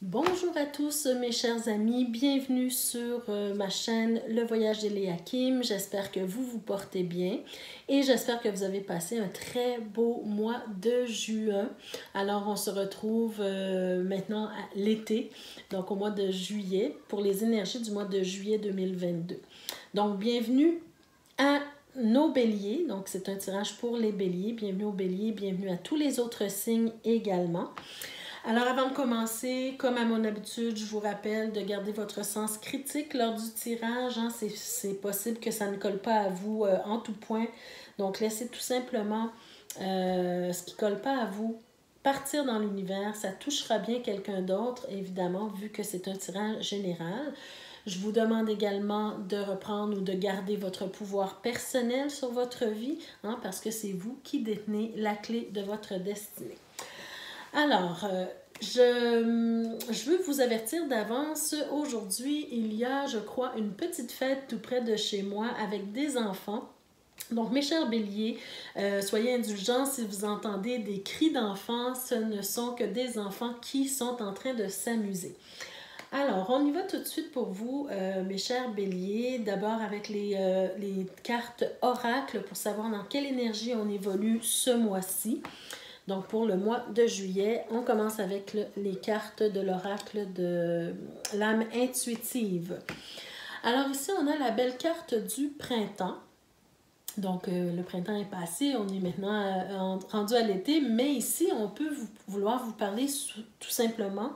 Bonjour à tous mes chers amis, bienvenue sur ma chaîne Le Voyage d'Eliakim. J'espère que vous vous portez bien et j'espère que vous avez passé un très beau mois de juin. Alors on se retrouve maintenant à l'été, donc au mois de juillet, pour les énergies du mois de juillet 2022. Donc bienvenue à nos béliers, donc c'est un tirage pour les béliers. Bienvenue aux béliers, bienvenue à tous les autres signes également. Alors avant de commencer, comme à mon habitude, je vous rappelle de garder votre sens critique lors du tirage. C'est possible que ça ne colle pas à vous en tout point. Donc laissez tout simplement ce qui ne colle pas à vous partir dans l'univers. Ça touchera bien quelqu'un d'autre, évidemment, vu que c'est un tirage général. Je vous demande également de reprendre ou de garder votre pouvoir personnel sur votre vie, parce que c'est vous qui détenez la clé de votre destinée. Alors, je veux vous avertir d'avance, aujourd'hui, il y a, je crois, une petite fête tout près de chez moi avec des enfants. Donc, mes chers béliers, soyez indulgents si vous entendez des cris d'enfants, ce ne sont que des enfants qui sont en train de s'amuser. Alors, on y va tout de suite pour vous, mes chers béliers. D'abord avec les cartes oracles pour savoir dans quelle énergie on évolue ce mois-ci. Donc, pour le mois de juillet, on commence avec les cartes de l'oracle de l'âme intuitive. Alors ici, on a la belle carte du printemps. Donc, le printemps est passé, on est maintenant rendu à l'été, mais ici, on peut vouloir vous parler tout simplement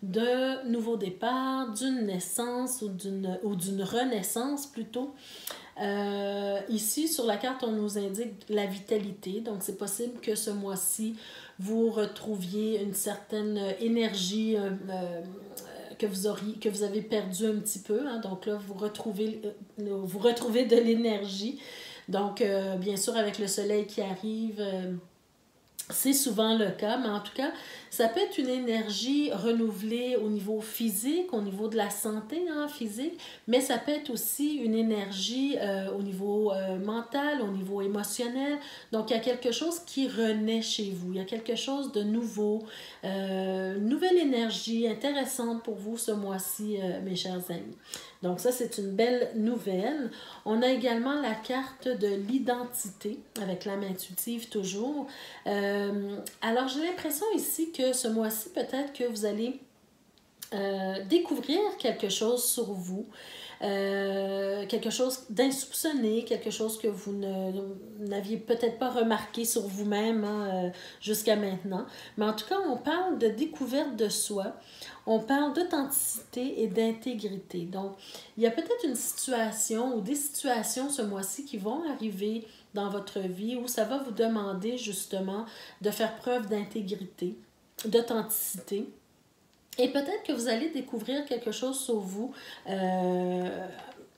de nouveaux départs, d'une naissance ou d'une renaissance plutôt. Ici, sur la carte, on nous indique la vitalité. Donc, c'est possible que ce mois-ci, vous retrouviez une certaine énergie que vous avez perdue un petit peu. Donc là, vous retrouvez de l'énergie. Donc, bien sûr, avec le soleil qui arrive, c'est souvent le cas, mais en tout cas, ça peut être une énergie renouvelée au niveau physique, au niveau de la santé physique, mais ça peut être aussi une énergie au niveau mental, au niveau émotionnel. Donc, il y a quelque chose qui renaît chez vous. Il y a quelque chose de nouveau, une nouvelle énergie intéressante pour vous ce mois-ci, mes chers amis. Donc, ça, c'est une belle nouvelle. On a également la carte de l'identité, avec l'âme intuitive toujours. Alors, j'ai l'impression ici que ce mois-ci, peut-être que vous allez découvrir quelque chose sur vous, quelque chose d'insoupçonné, quelque chose que vous n'aviez peut-être pas remarqué sur vous-même jusqu'à maintenant. Mais en tout cas, on parle de découverte de soi, on parle d'authenticité et d'intégrité. Donc, il y a peut-être une situation ou des situations ce mois-ci qui vont arriver dans votre vie où ça va vous demander justement de faire preuve d'intégrité, d'authenticité. Et peut-être que vous allez découvrir quelque chose sur vous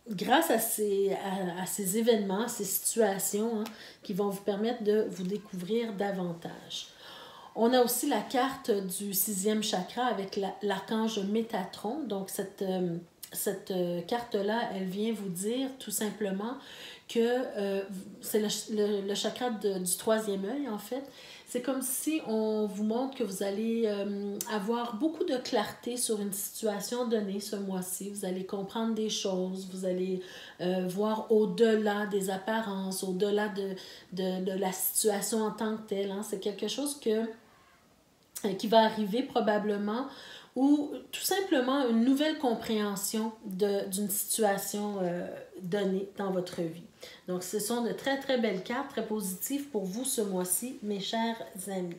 grâce à ces événements, à ces situations qui vont vous permettre de vous découvrir davantage. On a aussi la carte du 6e chakra avec l'archange Métatron. Donc, cette carte-là, elle vient vous dire tout simplement que c'est le chakra du 3e œil, en fait. C'est comme si on vous montre que vous allez avoir beaucoup de clarté sur une situation donnée ce mois-ci. Vous allez comprendre des choses, vous allez voir au-delà des apparences, au-delà de la situation en tant que telle. C'est quelque chose qui va arriver probablement ou tout simplement une nouvelle compréhension d'une situation donnée dans votre vie. Donc, ce sont de très, très belles cartes, très positives pour vous ce mois-ci, mes chers amis.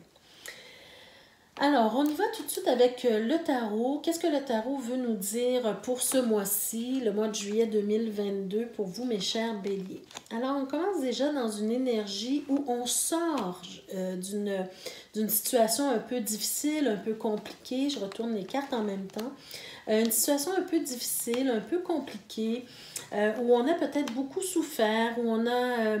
Alors, on y va tout de suite avec le tarot. Qu'est-ce que le tarot veut nous dire pour ce mois-ci, le mois de juillet 2022, pour vous, mes chers béliers? Alors, on commence déjà dans une énergie où on sort d'une situation un peu difficile, un peu compliquée. Je retourne les cartes en même temps. Une situation un peu difficile, un peu compliquée, où on a peut-être beaucoup souffert, où on a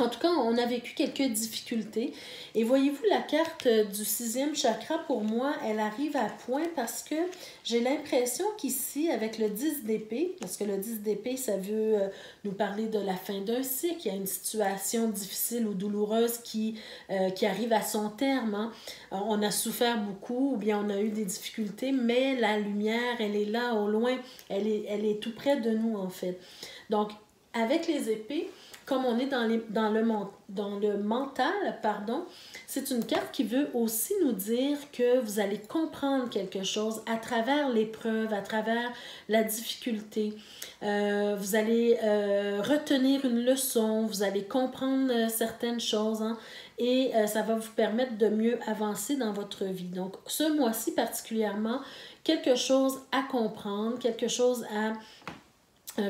En tout cas, on a vécu quelques difficultés. Et voyez-vous, la carte du 6e chakra, pour moi, elle arrive à point parce que j'ai l'impression qu'ici, avec le 10 d'épée, parce que le 10 d'épée, ça veut nous parler de la fin d'un cycle, il y a une situation difficile ou douloureuse qui arrive à son terme. Hein. On a souffert beaucoup ou bien on a eu des difficultés, mais la lumière, elle est là au loin, elle est tout près de nous, en fait. Donc, avec les épées, comme on est dans le mental, pardon, c'est une carte qui veut aussi nous dire que vous allez comprendre quelque chose à travers l'épreuve, à travers la difficulté. Vous allez retenir une leçon, vous allez comprendre certaines choses, hein, et ça va vous permettre de mieux avancer dans votre vie. Donc, ce mois-ci particulièrement, quelque chose à comprendre, quelque chose à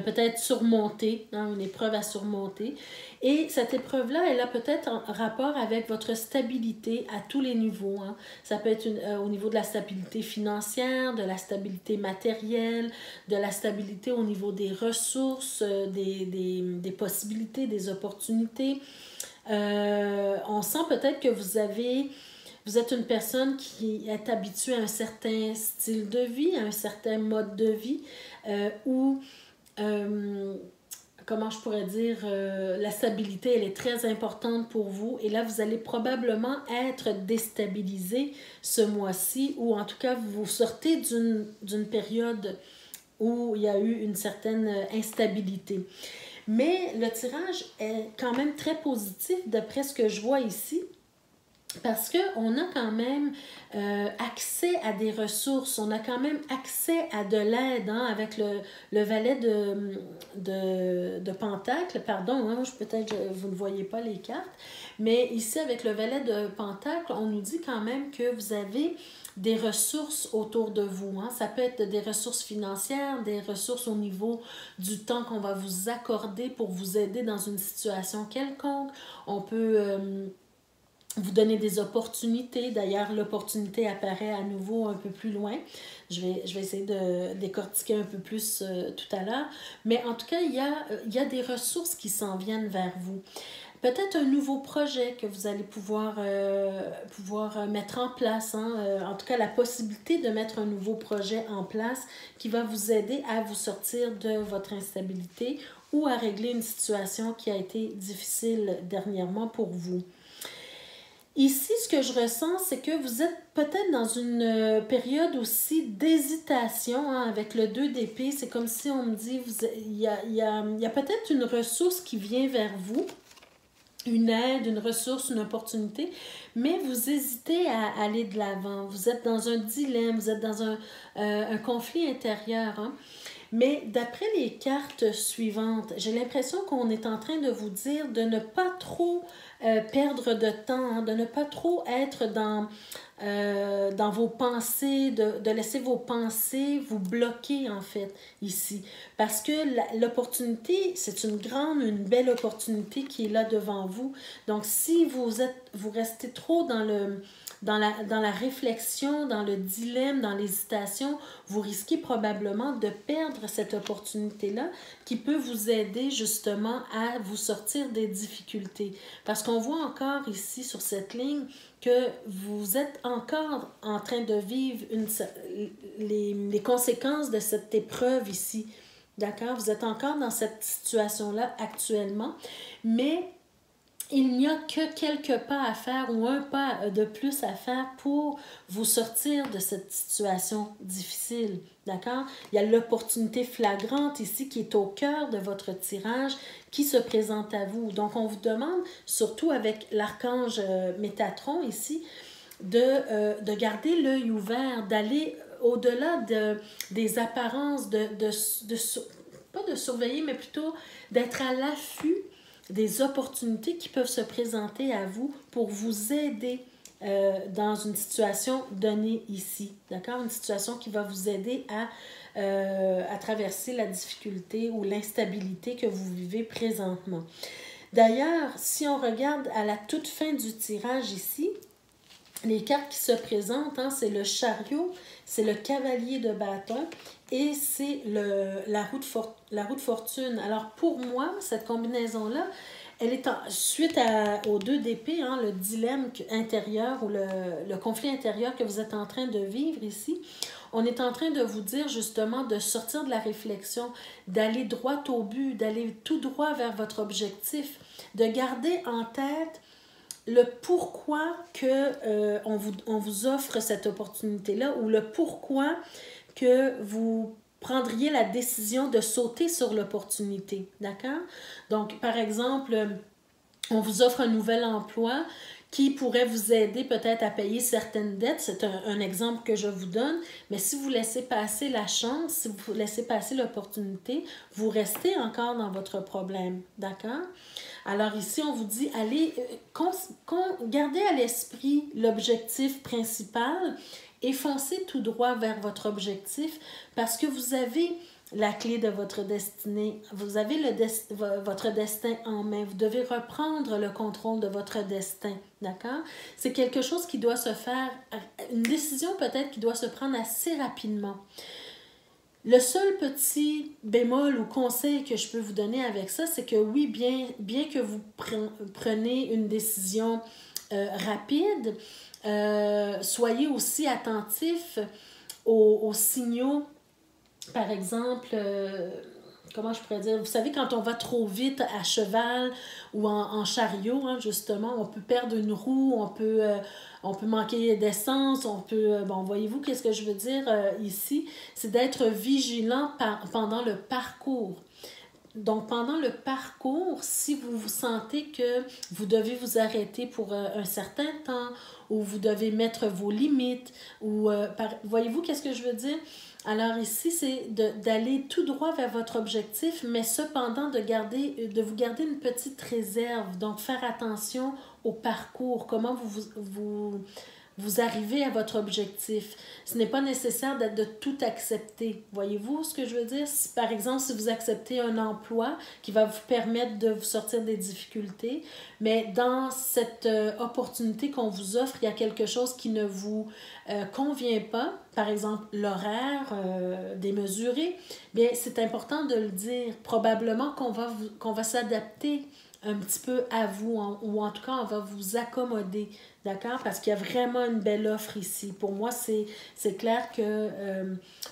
peut-être surmonter, hein, une épreuve à surmonter. Et cette épreuve-là, elle a peut-être un rapport avec votre stabilité à tous les niveaux. Hein. Ça peut être au niveau de la stabilité financière, de la stabilité matérielle, de la stabilité au niveau des ressources, des possibilités, des opportunités. On sent peut-être que vous êtes une personne qui est habituée à un certain style de vie, à un certain mode de vie, où comment je pourrais dire, la stabilité, elle est très importante pour vous. Et là, vous allez probablement être déstabilisé ce mois-ci, ou en tout cas, vous sortez d'une période où il y a eu une certaine instabilité. Mais le tirage est quand même très positif d'après ce que je vois ici. Parce qu'on a quand même accès à des ressources, on a quand même accès à de l'aide, hein, avec le valet de Pentacle, pardon, hein, peut-être vous ne voyez pas les cartes, mais ici avec le valet de Pentacle, on nous dit quand même que vous avez des ressources autour de vous. Hein. Ça peut être des ressources financières, des ressources au niveau du temps qu'on va vous accorder pour vous aider dans une situation quelconque. On peut vous donner des opportunités. D'ailleurs, l'opportunité apparaît à nouveau un peu plus loin. Je vais essayer de décortiquer un peu plus tout à l'heure. Mais en tout cas, il y a des ressources qui s'en viennent vers vous. Peut-être un nouveau projet que vous allez pouvoir mettre en place. Hein? En tout cas, la possibilité de mettre un nouveau projet en place qui va vous aider à vous sortir de votre instabilité ou à régler une situation qui a été difficile dernièrement pour vous. Ici, ce que je ressens, c'est que vous êtes peut-être dans une période aussi d'hésitation, hein, avec le 2 d'épée. C'est comme si on me dit, il y a peut-être une ressource qui vient vers vous, une aide, une ressource, une opportunité, mais vous hésitez à aller de l'avant. Vous êtes dans un dilemme, vous êtes dans un conflit intérieur. Hein. Mais d'après les cartes suivantes, j'ai l'impression qu'on est en train de vous dire de ne pas trop perdre de temps, hein, de ne pas trop être dans vos pensées, de laisser vos pensées vous bloquer en fait ici. Parce que l'opportunité, c'est une belle opportunité qui est là devant vous. Donc si vous restez trop dans la réflexion, dans le dilemme, dans l'hésitation, vous risquez probablement de perdre cette opportunité-là qui peut vous aider justement à vous sortir des difficultés. Parce qu'on voit encore ici sur cette ligne que vous êtes encore en train de vivre les conséquences de cette épreuve ici. D'accord? Vous êtes encore dans cette situation-là actuellement, mais il n'y a que quelques pas à faire ou un pas de plus à faire pour vous sortir de cette situation difficile. D'accord? Il y a l'opportunité flagrante ici qui est au cœur de votre tirage qui se présente à vous. Donc, on vous demande, surtout avec l'archange Métatron ici, de garder l'œil ouvert, d'aller au-delà des apparences, pas de surveiller, mais plutôt d'être à l'affût des opportunités qui peuvent se présenter à vous pour vous aider dans une situation donnée ici. D'accord? Une situation qui va vous aider à traverser la difficulté ou l'instabilité que vous vivez présentement. D'ailleurs, si on regarde à la toute fin du tirage ici, les cartes qui se présentent, hein, c'est le chariot, c'est le cavalier de bâton et c'est la roue de fortune. Alors pour moi, cette combinaison-là, Elle est suite aux deux d'épée, hein, le dilemme intérieur ou le conflit intérieur que vous êtes en train de vivre ici. On est en train de vous dire justement de sortir de la réflexion, d'aller droit au but, d'aller tout droit vers votre objectif, de garder en tête le pourquoi que on vous offre cette opportunité-là ou le pourquoi que vous prendriez la décision de sauter sur l'opportunité, d'accord? Donc, par exemple, on vous offre un nouvel emploi qui pourrait vous aider peut-être à payer certaines dettes. C'est un exemple que je vous donne. Mais si vous laissez passer la chance, si vous laissez passer l'opportunité, vous restez encore dans votre problème, d'accord? Alors ici, on vous dit, allez, gardez à l'esprit l'objectif principal et foncez tout droit vers votre objectif parce que vous avez la clé de votre destinée. Vous avez votre destin en main. Vous devez reprendre le contrôle de votre destin. D'accord? C'est quelque chose qui doit se faire, une décision peut-être qui doit se prendre assez rapidement. Le seul petit bémol ou conseil que je peux vous donner avec ça, c'est que oui, bien que vous preniez une décision rapide, soyez aussi attentif aux signaux. Par exemple, comment je pourrais dire, vous savez, quand on va trop vite à cheval ou en chariot, hein, justement, on peut perdre une roue, on peut manquer d'essence, bon, voyez-vous, qu'est-ce que je veux dire ici? C'est d'être vigilant pendant le parcours. Donc, pendant le parcours, si vous sentez que vous devez vous arrêter pour un certain temps ou vous devez mettre vos limites, voyez-vous qu'est-ce que je veux dire? Alors ici, c'est d'aller tout droit vers votre objectif, mais cependant de vous garder une petite réserve. Donc, faire attention au parcours, comment vous arrivez à votre objectif. Ce n'est pas nécessaire de tout accepter. Voyez-vous ce que je veux dire? Par exemple, si vous acceptez un emploi qui va vous permettre de vous sortir des difficultés, mais dans cette opportunité qu'on vous offre, il y a quelque chose qui ne vous convient pas, par exemple l'horaire démesuré, bien c'est important de le dire. Probablement qu'on va s'adapter un petit peu à vous, ou en tout cas, on va vous accommoder, d'accord? Parce qu'il y a vraiment une belle offre ici. Pour moi, c'est clair que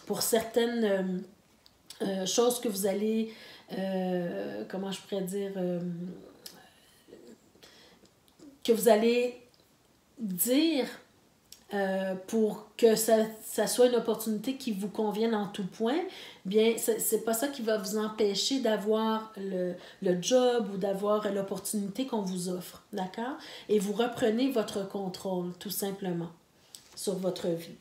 pour certaines choses que vous allez, comment je pourrais dire, que vous allez dire pour que ça soit une opportunité qui vous convienne en tout point, bien, c'est pas ça qui va vous empêcher d'avoir le job ou d'avoir l'opportunité qu'on vous offre, d'accord? Et vous reprenez votre contrôle, tout simplement, sur votre vie.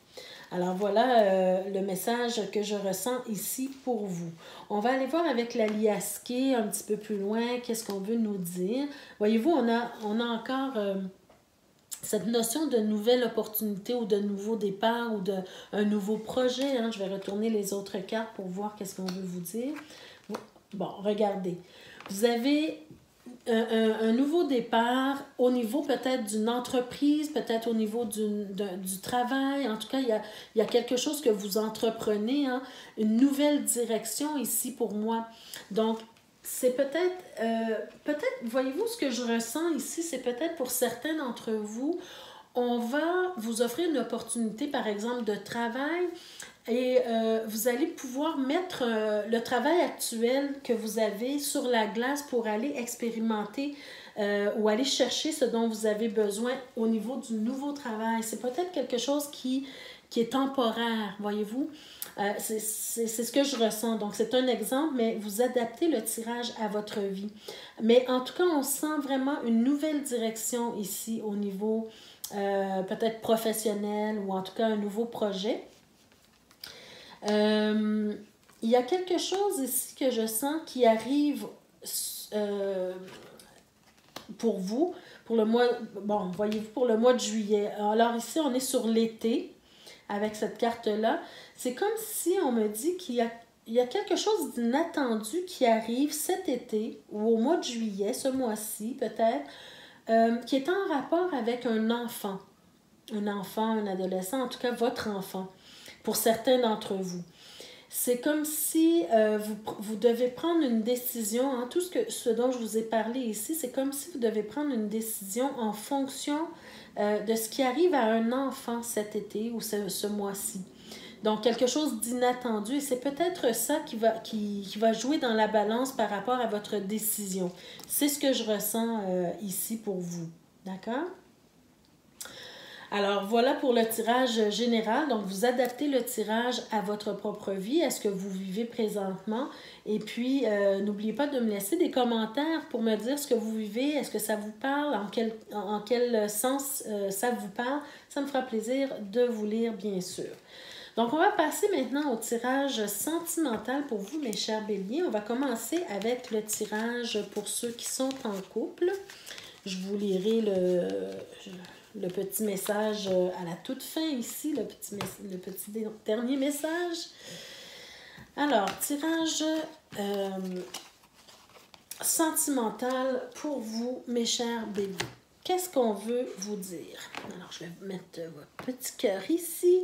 Alors voilà le message que je ressens ici pour vous. On va aller voir avec la Liasqué un petit peu plus loin, qu'est-ce qu'on veut nous dire. Voyez-vous, on a encore cette notion de nouvelle opportunité ou de nouveau départ ou d'un nouveau projet. Hein. Je vais retourner les autres cartes pour voir qu'est-ce qu'on veut vous dire. Bon, regardez. Vous avez un nouveau départ au niveau peut-être d'une entreprise, peut-être au niveau du travail. En tout cas, il y a quelque chose que vous entreprenez, hein, une nouvelle direction ici pour moi. Donc, c'est peut-être, voyez-vous, ce que je ressens ici, c'est peut-être pour certains d'entre vous, on va vous offrir une opportunité, par exemple, de travail et vous allez pouvoir mettre le travail actuel que vous avez sur la glace pour aller expérimenter ou aller chercher ce dont vous avez besoin au niveau du nouveau travail. C'est peut-être quelque chose qui est temporaire, voyez-vous. C'est ce que je ressens. Donc, c'est un exemple, mais vous adaptez le tirage à votre vie. Mais en tout cas, on sent vraiment une nouvelle direction ici au niveau peut-être professionnel ou en tout cas un nouveau projet. Il y a quelque chose ici que je sens qui arrive pour vous, pour le mois, bon, voyez-vous, pour le mois de juillet. Alors ici, on est sur l'été avec cette carte-là. C'est comme si on me dit qu'il y a quelque chose d'inattendu qui arrive cet été ou au mois de juillet, ce mois-ci peut-être, qui est en rapport avec un enfant. Un enfant, un adolescent, en tout cas votre enfant, pour certains d'entre vous. c'est comme si vous devez prendre une décision. Hein, tout ce dont je vous ai parlé ici, c'est comme si vous devez prendre une décision en fonction de ce qui arrive à un enfant cet été ou ce mois-ci. Donc, quelque chose d'inattendu. Et c'est peut-être ça qui va jouer dans la balance par rapport à votre décision. C'est ce que je ressens ici pour vous. D'accord? Alors, voilà pour le tirage général. Donc, vous adaptez le tirage à votre propre vie, à ce que vous vivez présentement. Et puis, n'oubliez pas de me laisser des commentaires pour me dire ce que vous vivez. Est-ce que ça vous parle? En quel sens ça vous parle? Ça me fera plaisir de vous lire, bien sûr. Donc, on va passer maintenant au tirage sentimental pour vous, mes chers béliers. On va commencer avec le tirage pour ceux qui sont en couple. Je vous lirai le petit message à la toute fin ici, le petit dernier message. Alors, tirage sentimental pour vous, mes chers béliers. Qu'est-ce qu'on veut vous dire? Alors, je vais mettre votre petit cœur ici.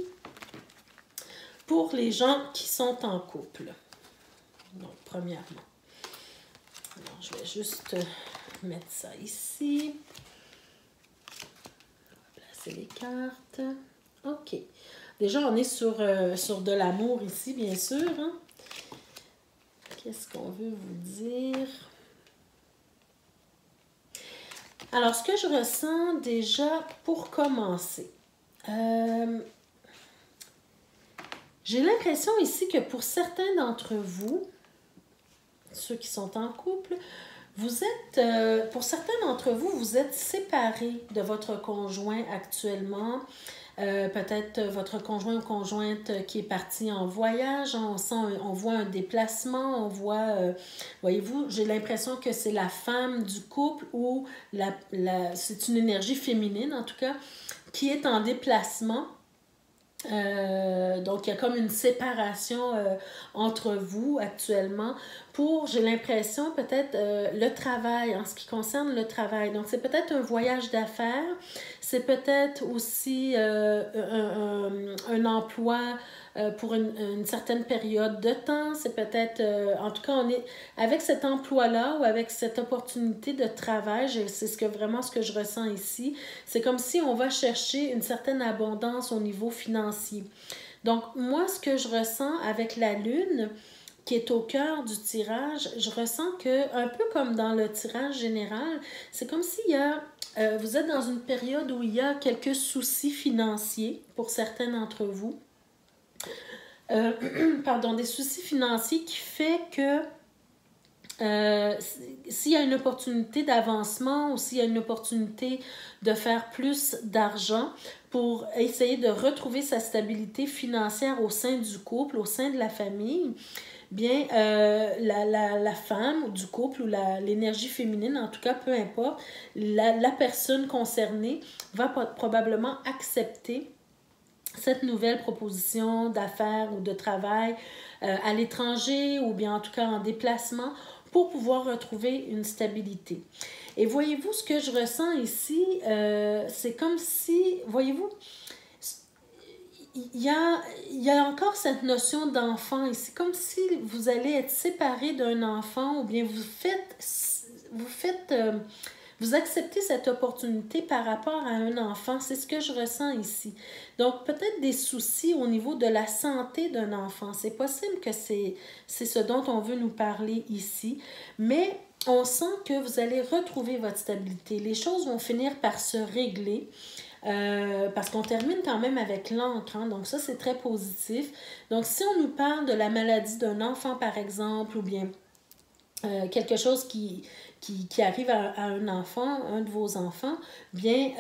Pour les gens qui sont en couple. Donc, premièrement. Alors, je vais juste mettre ça ici. Placer les cartes. OK. Déjà, on est sur de l'amour ici, bien sûr. Hein? Qu'est-ce qu'on veut vous dire? Alors, ce que je ressens déjà pour commencer. J'ai l'impression ici que pour certains d'entre vous, ceux qui sont en couple, pour certains d'entre vous, vous êtes séparés de votre conjoint actuellement. Peut-être votre conjoint ou conjointe qui est parti en voyage. On voit un déplacement, on voit, voyez-vous, j'ai l'impression que c'est la femme du couple ou c'est une énergie féminine en tout cas, qui est en déplacement. Donc, il y a comme une séparation entre vous actuellement pour, j'ai l'impression, peut-être le travail, en ce qui concerne le travail. Donc, c'est peut-être un voyage d'affaires, c'est peut-être aussi un emploi pour une certaine période de temps. C'est peut-être, en tout cas, on est avec cet emploi-là ou avec cette opportunité de travail, c'est vraiment ce que je ressens ici. C'est comme si on va chercher une certaine abondance au niveau financier. Donc, moi, ce que je ressens avec la Lune, qui est au cœur du tirage, je ressens que, un peu comme dans le tirage général, c'est comme s'il y a vous êtes dans une période où il y a quelques soucis financiers pour certains d'entre vous. Des soucis financiers qui fait que s'il y a une opportunité d'avancement ou s'il y a une opportunité de faire plus d'argent pour essayer de retrouver sa stabilité financière au sein du couple, au sein de la famille, bien, la femme du couple ou l'énergie féminine, en tout cas, peu importe, la personne concernée va probablement accepter cette nouvelle proposition d'affaires ou de travail à l'étranger ou bien en tout cas en déplacement pour pouvoir retrouver une stabilité. Et voyez-vous, ce que je ressens ici, c'est comme si, voyez-vous, il y a encore cette notion d'enfant ici, comme si vous allez être séparé d'un enfant ou bien vous acceptez cette opportunité par rapport à un enfant. C'est ce que je ressens ici. Donc, peut-être des soucis au niveau de la santé d'un enfant. C'est possible que c'est ce dont on veut nous parler ici. Mais on sent que vous allez retrouver votre stabilité. Les choses vont finir par se régler. Parce qu'on termine quand même avec l'encre, hein, donc ça c'est très positif. Donc si on nous parle de la maladie d'un enfant par exemple, ou bien quelque chose qui arrive à un enfant, un de vos enfants, bien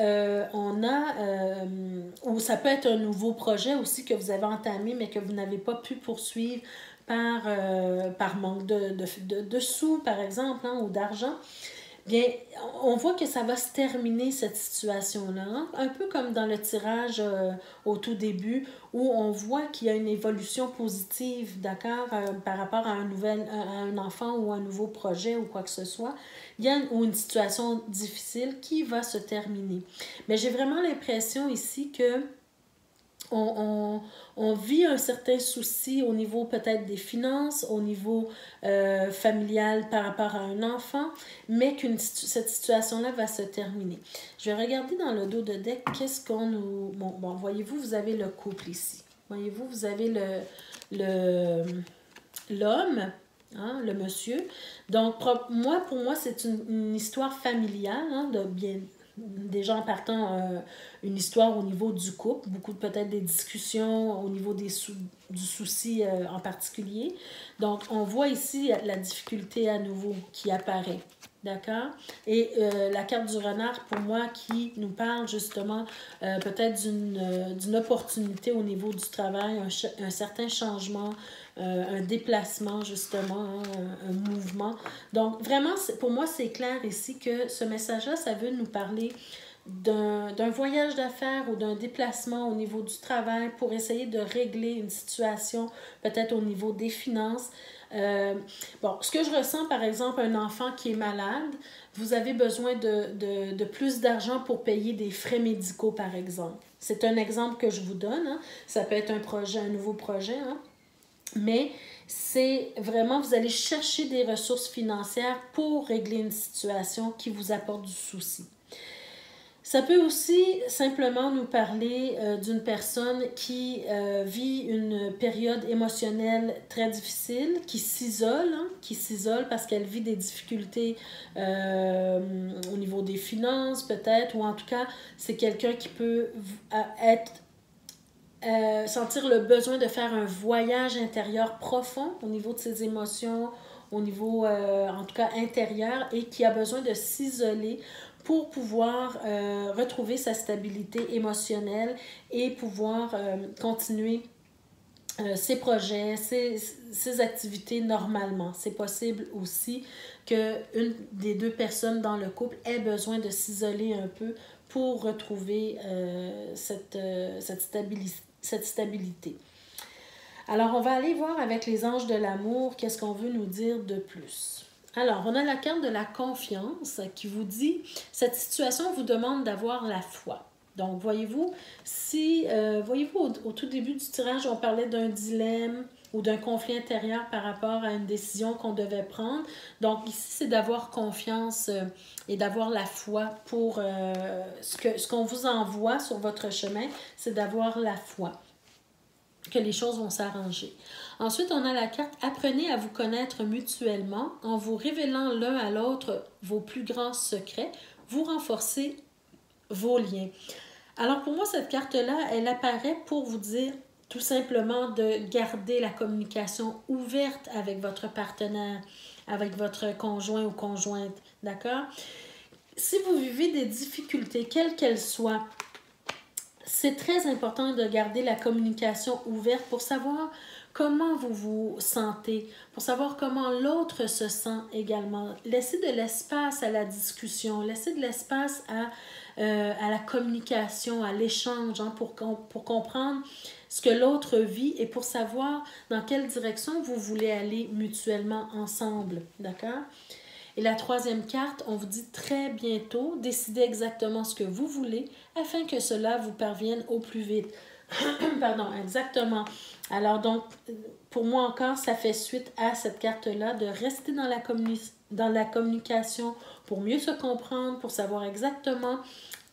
ou ça peut être un nouveau projet aussi que vous avez entamé mais que vous n'avez pas pu poursuivre par manque de sous par exemple, hein, ou d'argent. Bien, on voit que ça va se terminer, cette situation-là. Hein? Un peu comme dans le tirage au tout début, où on voit qu'il y a une évolution positive, d'accord, par rapport à un enfant ou un nouveau projet ou quoi que ce soit. Il y a une situation difficile qui va se terminer. Mais j'ai vraiment l'impression ici que on vit un certain souci au niveau peut-être des finances, au niveau familial par rapport à un enfant, mais cette situation-là va se terminer. Je vais regarder dans le dos de deck, qu'est-ce qu'on nous... Bon, voyez-vous, vous avez le couple ici. Voyez-vous, vous avez l'homme, hein, le monsieur. Donc, pour moi, c'est une histoire familiale, hein, déjà en partant une histoire au niveau du couple, beaucoup peut-être des discussions au niveau du souci en particulier. Donc, on voit ici la difficulté à nouveau qui apparaît. D'accord? Et la carte du renard, pour moi, qui nous parle justement peut-être d'une opportunité au niveau du travail, un certain changement, un déplacement, justement, hein, un mouvement. Donc, vraiment, pour moi, c'est clair ici que ce message-là, ça veut nous parler d'un voyage d'affaires ou d'un déplacement au niveau du travail pour essayer de régler une situation, peut-être au niveau des finances. Bon, ce que je ressens, par exemple, un enfant qui est malade, vous avez besoin de plus d'argent pour payer des frais médicaux, par exemple. C'est un exemple que je vous donne. Hein. Ça peut être un nouveau projet. Hein. Mais c'est vraiment, vous allez chercher des ressources financières pour régler une situation qui vous apporte du souci. Ça peut aussi simplement nous parler d'une personne qui vit une période émotionnelle très difficile, qui s'isole parce qu'elle vit des difficultés au niveau des finances peut-être, ou en tout cas, c'est quelqu'un qui peut sentir le besoin de faire un voyage intérieur profond au niveau de ses émotions, au niveau en tout cas intérieur, et qui a besoin de s'isoler pour pouvoir retrouver sa stabilité émotionnelle et pouvoir continuer ses projets, ses activités normalement. C'est possible aussi qu'une des deux personnes dans le couple ait besoin de s'isoler un peu pour retrouver cette stabilité. Alors, on va aller voir avec les anges de l'amour qu'est-ce qu'on veut nous dire de plus. Alors, on a la carte de la confiance qui vous dit « Cette situation vous demande d'avoir la foi ». Donc, voyez-vous, au tout début du tirage, on parlait d'un dilemme ou d'un conflit intérieur par rapport à une décision qu'on devait prendre. Donc, ici, c'est d'avoir confiance et d'avoir la foi pour ce qu'on vous envoie sur votre chemin, c'est d'avoir la foi que les choses vont s'arranger. Ensuite, on a la carte « Apprenez à vous connaître mutuellement en vous révélant l'un à l'autre vos plus grands secrets. Vous renforcez vos liens. » Alors, pour moi, cette carte-là, elle apparaît pour vous dire tout simplement de garder la communication ouverte avec votre partenaire, avec votre conjoint ou conjointe, d'accord? Si vous vivez des difficultés, quelles qu'elles soient, c'est très important de garder la communication ouverte pour savoir comment vous vous sentez, pour savoir comment l'autre se sent également. Laissez de l'espace à la discussion, laissez de l'espace à la communication, à l'échange, hein, pour comprendre ce que l'autre vit et pour savoir dans quelle direction vous voulez aller mutuellement ensemble, d'accord? Et la troisième carte, on vous dit très bientôt, décidez exactement ce que vous voulez afin que cela vous parvienne au plus vite. Pardon, exactement. Alors donc, pour moi encore, ça fait suite à cette carte-là de rester dans la communication pour mieux se comprendre, pour savoir exactement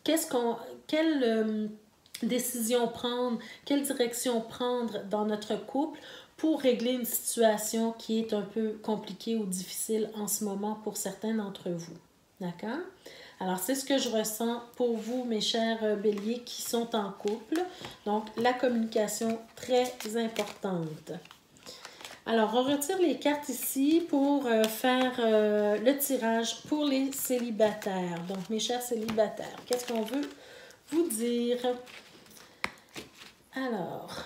quelle décision prendre, quelle direction prendre dans notre couple pour régler une situation qui est un peu compliquée ou difficile en ce moment pour certains d'entre vous. D'accord? Alors, c'est ce que je ressens pour vous, mes chers béliers qui sont en couple. Donc, la communication très importante. Alors, on retire les cartes ici pour faire le tirage pour les célibataires. Donc, mes chers célibataires, qu'est-ce qu'on veut vous dire? Alors,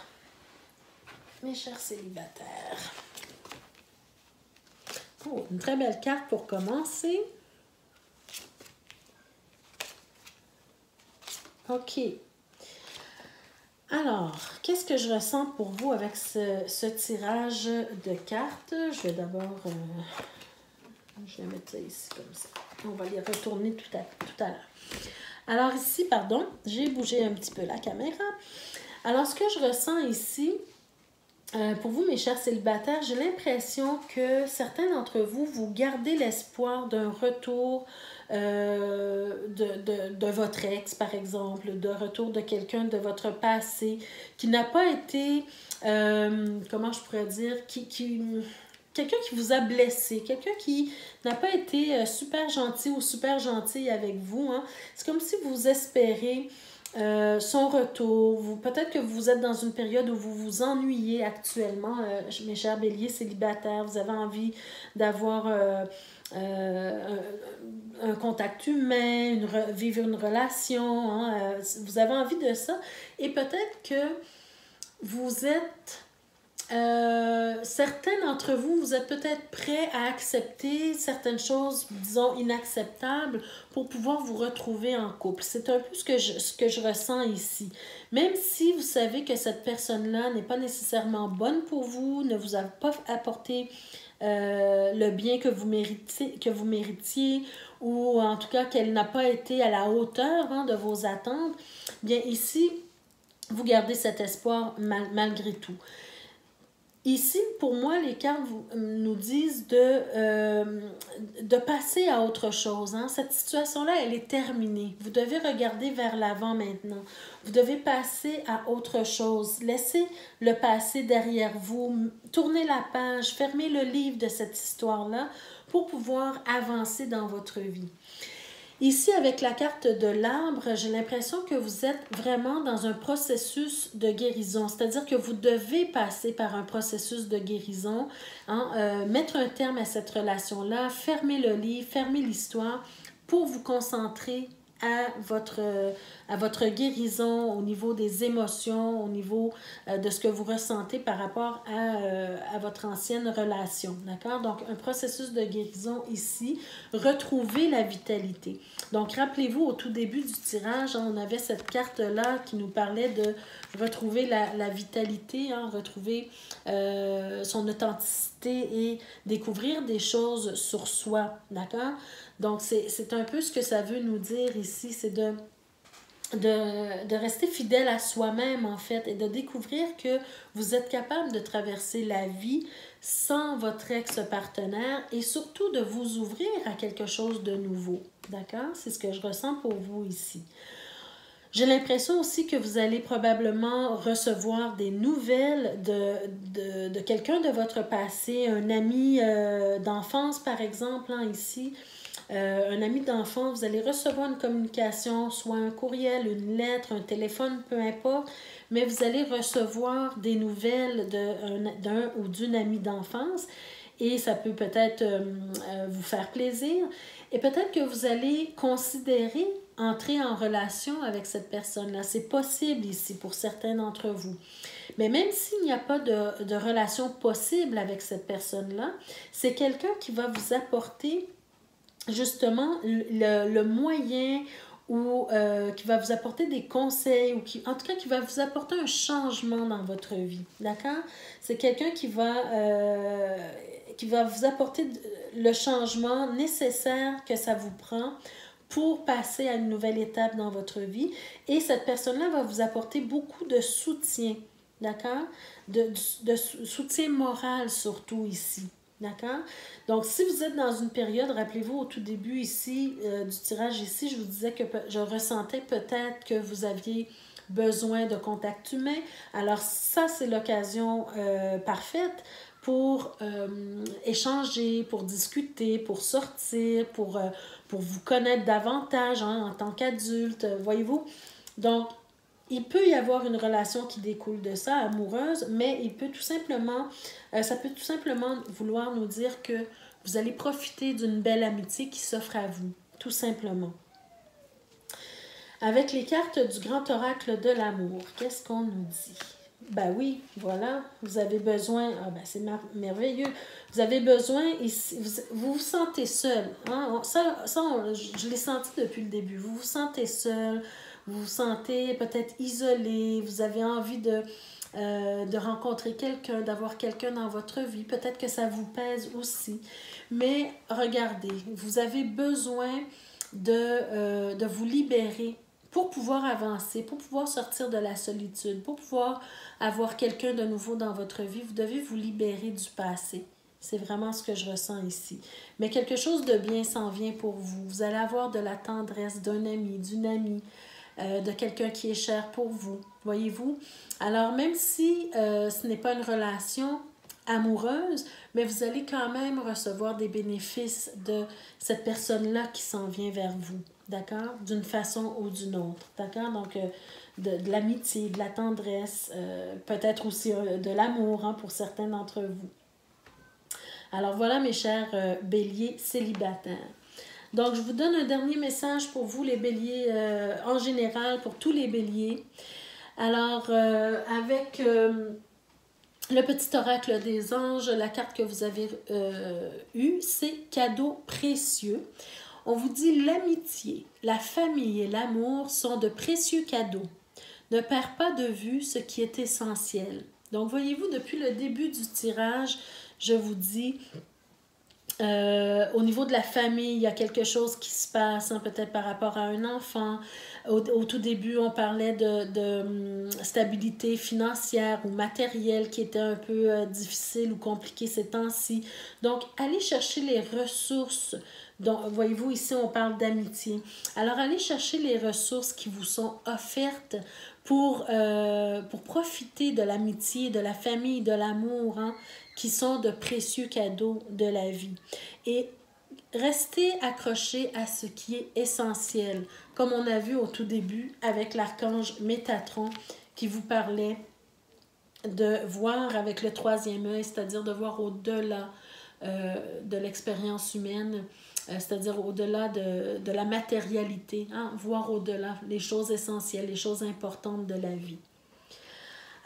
mes chers célibataires. Oh, une très belle carte pour commencer. OK. Alors, qu'est-ce que je ressens pour vous avec ce tirage de cartes? Je vais d'abord... je vais mettre ça ici comme ça. On va les retourner tout à l'heure. Alors ici, pardon, j'ai bougé un petit peu la caméra. Alors, ce que je ressens ici, pour vous, mes chers célibataires, j'ai l'impression que certains d'entre vous, vous gardez l'espoir d'un retour de votre ex, par exemple, de retour de quelqu'un de votre passé qui n'a pas été, comment je pourrais dire, quelqu'un qui vous a blessé, quelqu'un qui n'a pas été super gentil ou super gentille avec vous. Hein. C'est comme si vous espérez son retour. Peut-être que vous êtes dans une période où vous vous ennuyez actuellement, mes chers béliers célibataires. Vous avez envie d'avoir un contact humain, vivre une relation. Hein, vous avez envie de ça. Et peut-être que vous êtes... certains d'entre vous, vous êtes peut-être prêts à accepter certaines choses, disons, inacceptables pour pouvoir vous retrouver en couple. C'est un peu ce que je ressens ici. Même si vous savez que cette personne-là n'est pas nécessairement bonne pour vous, ne vous a pas apporté le bien que vous méritiez, ou en tout cas qu'elle n'a pas été à la hauteur de vos attentes, bien ici, vous gardez cet espoir malgré tout. Ici, pour moi, les cartes nous disent de passer à autre chose. Hein. Cette situation-là, elle est terminée. Vous devez regarder vers l'avant maintenant. Vous devez passer à autre chose. Laissez le passé derrière vous. Tournez la page. Fermez le livre de cette histoire-là pour pouvoir avancer dans votre vie. Ici, avec la carte de l'arbre, j'ai l'impression que vous êtes vraiment dans un processus de guérison. C'est-à-dire que vous devez passer par un processus de guérison, hein, mettre un terme à cette relation-là, fermer le livre, fermer l'histoire pour vous concentrer à votre guérison au niveau des émotions, au niveau de ce que vous ressentez par rapport à votre ancienne relation. D'accord? Donc, un processus de guérison ici. Retrouvez la vitalité. Donc, rappelez-vous, au tout début du tirage, on avait cette carte-là qui nous parlait de retrouver la vitalité, hein, retrouver son authenticité et découvrir des choses sur soi. D'accord? Donc, c'est un peu ce que ça veut nous dire ici, c'est de rester fidèle à soi-même, en fait, et de découvrir que vous êtes capable de traverser la vie sans votre ex-partenaire et surtout de vous ouvrir à quelque chose de nouveau. D'accord? C'est ce que je ressens pour vous ici. J'ai l'impression aussi que vous allez probablement recevoir des nouvelles de quelqu'un de votre passé, un ami d'enfance, par exemple, hein, ici. Un ami d'enfance, vous allez recevoir une communication, soit un courriel, une lettre, un téléphone, peu importe, mais vous allez recevoir des nouvelles d'un ou d'une amie d'enfance et ça peut peut-être vous faire plaisir. Et peut-être que vous allez considérer entrer en relation avec cette personne-là. C'est possible ici pour certains d'entre vous. Mais même s'il n'y a pas de relation possible avec cette personne-là, c'est quelqu'un qui va vous apporter justement le moyen ou qui va vous apporter des conseils ou en tout cas qui va vous apporter un changement dans votre vie, d'accord? C'est quelqu'un qui va vous apporter le changement nécessaire que ça vous prend pour passer à une nouvelle étape dans votre vie et cette personne-là va vous apporter beaucoup de soutien, d'accord? De soutien moral surtout ici. D'accord? Donc, si vous êtes dans une période, rappelez-vous au tout début ici, du tirage ici, je vous disais que je ressentais peut-être que vous aviez besoin de contact humain. Alors, ça, c'est l'occasion parfaite pour échanger, pour discuter, pour sortir, pour vous connaître davantage hein, en tant qu'adulte, voyez-vous? Donc, il peut y avoir une relation qui découle de ça, amoureuse, mais ça peut tout simplement vouloir nous dire que vous allez profiter d'une belle amitié qui s'offre à vous, tout simplement. Avec les cartes du grand oracle de l'amour, qu'est-ce qu'on nous dit? Ben oui, voilà, vous avez besoin, c'est merveilleux, vous avez besoin, ici, vous vous sentez seul, hein? Je l'ai senti depuis le début, vous vous sentez seul, vous vous sentez peut-être isolé, vous avez envie de rencontrer quelqu'un, d'avoir quelqu'un dans votre vie, peut-être que ça vous pèse aussi, mais regardez, vous avez besoin de vous libérer pour pouvoir avancer, pour pouvoir sortir de la solitude, pour pouvoir avoir quelqu'un de nouveau dans votre vie, vous devez vous libérer du passé. C'est vraiment ce que je ressens ici. Mais quelque chose de bien s'en vient pour vous. Vous allez avoir de la tendresse d'un ami, d'une amie, de quelqu'un qui est cher pour vous. Voyez-vous? Alors, même si ce n'est pas une relation amoureuse, mais vous allez quand même recevoir des bénéfices de cette personne-là qui s'en vient vers vous. D'accord? D'une façon ou d'une autre. D'accord? Donc, de l'amitié, de la tendresse, peut-être aussi de l'amour pour certains d'entre vous. Alors voilà mes chers béliers célibataires. Donc je vous donne un dernier message pour vous les béliers en général, pour tous les béliers. Alors avec le petit oracle des anges, la carte que vous avez eue, c'est cadeau précieux. On vous dit l'amitié, la famille et l'amour sont de précieux cadeaux. Ne perds pas de vue ce qui est essentiel. Donc voyez-vous, depuis le début du tirage, je vous dis, au niveau de la famille, il y a quelque chose qui se passe, peut-être par rapport à un enfant. Au tout début, on parlait de stabilité financière ou matérielle qui était un peu difficile ou compliquée ces temps-ci. Donc, allez chercher les ressources. Donc, voyez-vous, ici, on parle d'amitié. Alors, allez chercher les ressources qui vous sont offertes pour profiter de l'amitié, de la famille, de l'amour, qui sont de précieux cadeaux de la vie. Et restez accrochés à ce qui est essentiel, comme on a vu au tout début avec l'archange Métatron qui vous parlait de voir avec le troisième œil, c'est-à-dire de voir au-delà de l'expérience humaine, c'est-à-dire au-delà de la matérialité, voir au-delà les choses essentielles, les choses importantes de la vie.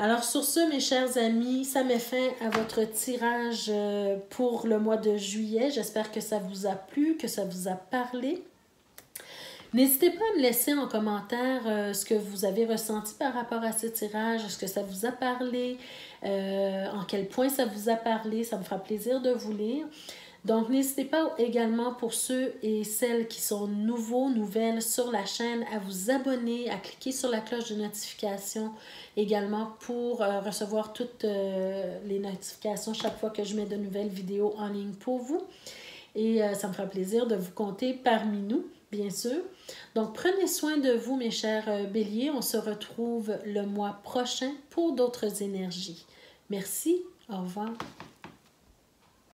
Alors sur ce, mes chers amis, ça met fin à votre tirage pour le mois de juillet. J'espère que ça vous a plu, que ça vous a parlé. N'hésitez pas à me laisser en commentaire ce que vous avez ressenti par rapport à ce tirage. Est-ce que ça vous a parlé? En quel point ça vous a parlé? Ça me fera plaisir de vous lire. Donc, n'hésitez pas également pour ceux et celles qui sont nouveaux, nouvelles sur la chaîne, à vous abonner, à cliquer sur la cloche de notification également pour recevoir toutes les notifications chaque fois que je mets de nouvelles vidéos en ligne pour vous. Et ça me fera plaisir de vous compter parmi nous, bien sûr. Donc, prenez soin de vous, mes chers béliers. On se retrouve le mois prochain pour d'autres énergies. Merci. Au revoir.